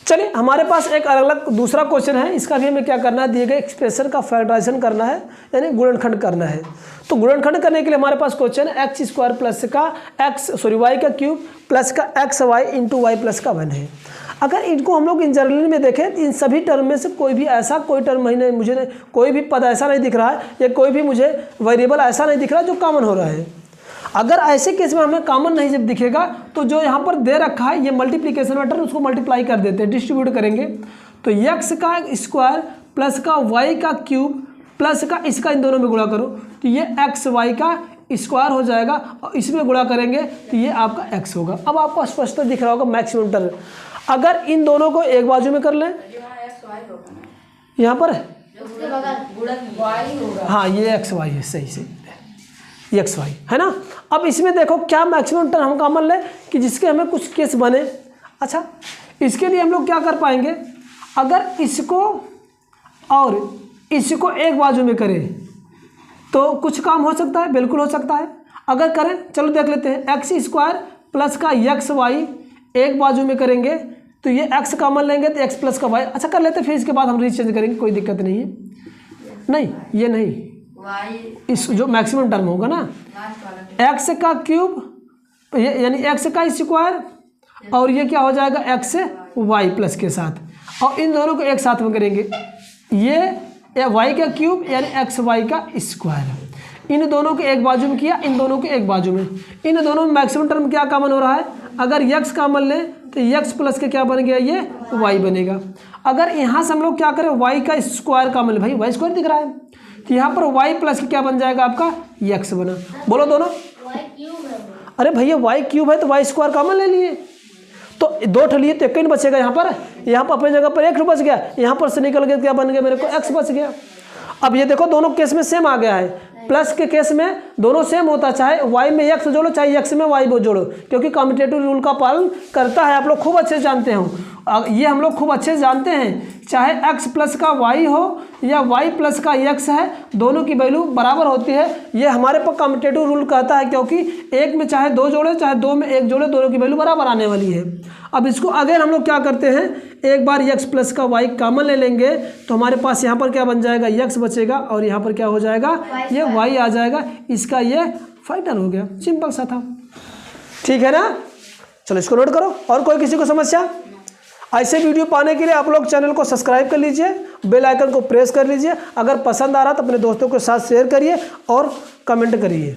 चलिए हमारे पास एक अलग दूसरा क्वेश्चन है, इसका भी हमें क्या करना है, दिए गए एक्सप्रेशन का फैक्टराइजेशन करना है, यानी गुणनखंड करना है। तो गुणनखंड करने के लिए हमारे पास क्वेश्चन है एक्स स्क्वायर प्लस का वाई का क्यूब प्लस का x y into y plus का 1 है। अगर इनको हम लोग इन जनरल में देखें तो इन सभी टर्म में से कोई टर्म नहीं, मुझे कोई भी पद ऐसा नहीं दिख रहा है या कोई भी मुझे वेरिएबल ऐसा नहीं दिख रहा जो कॉमन हो रहा है। अगर ऐसे केस में हमें कॉमन नहीं जब दिखेगा तो जो यहाँ पर दे रखा है ये मल्टीप्लिकेशन मैटर, उसको मल्टीप्लाई कर देते हैं, डिस्ट्रीब्यूट करेंगे। तो एक्स का स्क्वायर प्लस का वाई का क्यूब प्लस का इसका इन दोनों में गुणा करो तो ये एक्स वाई का स्क्वायर हो जाएगा और इसमें गुणा करेंगे तो ये आपका एक्स होगा। अब आपको स्पष्ट दिख रहा होगा मैक्सिमम टर्म। अगर इन दोनों को एक बाजू में कर लें, यहाँ पर हाँ ये एक्स वाई है, सही से एक्स वाई है ना। अब इसमें देखो क्या मैक्सिमम टर्म हम कॉमन लें कि जिसके हमें कुछ केस बने। अच्छा इसके लिए हम लोग क्या कर पाएंगे, अगर इसको और इसको एक बाजू में करें तो कुछ काम हो सकता है, बिल्कुल हो सकता है। अगर करें चलो देख लेते हैं, एक्स स्क्वायर प्लस का एक्स वाई एक बाजू में करेंगे तो ये एक्स कॉमन लेंगे तो एक्स प्लस का वाई। अच्छा कर लेते हैं, फिर इसके बाद हम रीचेंज करेंगे, कोई दिक्कत नहीं है। नहीं ये नहीं, इस जो मैक्सिमम टर्म होगा ना एक्स का क्यूब यानी एक्स का स्क्वायर और ये क्या हो जाएगा एक्स वाई प्लस के साथ, और इन दोनों को एक साथ में करेंगे, ये वाई का क्यूब यानी एक्स वाई का स्क्वायर। इन दोनों को एक बाजू में किया, इन दोनों को एक बाजू में, इन दोनों में मैक्सिमम टर्म क्या कॉमन हो रहा है, अगर एक्स कॉमन लें तो एक्स प्लस के क्या बन गया, ये वाई बनेगा। अगर यहाँ से हम लोग क्या करें वाई का स्क्वायर कॉमन ले, भाई वाई स्क्वायर दिख रहा है तो यहाँ पर वाई प्लस क्या बन जाएगा आपका एक्स बना। बोलो दोनों, अरे भैया वाई क्यूब है तो वाई स्क्वायर कॉमन ले लिए तो दो ठलिए तो एक ही बचेगा। यहाँ पर अपनी जगह पर एक बच गया, यहाँ पर से निकल गया क्या बन गया मेरे को एक्स बच गया। अब ये देखो दोनों केस में सेम आ गया है, प्लस के केस में दोनों सेम होता, चाहे वाई में एक्स जोड़ो चाहे एक्स में वाई जोड़ो, क्योंकि कम्यूटेटिव रूल का पालन करता है, आप लोग खूब अच्छे से जानते हो। ये हम लोग खूब अच्छे से जानते हैं, चाहे एक्स प्लस का वाई हो या वाई प्लस का एक्स है, दोनों की वैल्यू बराबर होती है। ये हमारे पर कम्यूटेटिव रूल कहता है, क्योंकि एक में चाहे दो जोड़े चाहे दो में एक जोड़े, दोनों की वैल्यू बराबर आने वाली है। अब इसको अगर हम लोग क्या करते हैं, एक बार एक्स प्लस का वाई कॉमन ले लेंगे तो हमारे पास यहाँ पर क्या बन जाएगा एक्स बचेगा और यहाँ पर क्या हो जाएगा ये वाई आ जाएगा, इसका ये फाइनल हो गया, सिंपल सा था। ठीक है ना, चलो इसको नोट करो। और कोई किसी को समस्या? ऐसे वीडियो पाने के लिए आप लोग चैनल को सब्सक्राइब कर लीजिए, बेल आइकन को प्रेस कर लीजिए। अगर पसंद आ रहा तो अपने दोस्तों के साथ शेयर करिए और कमेंट करिए।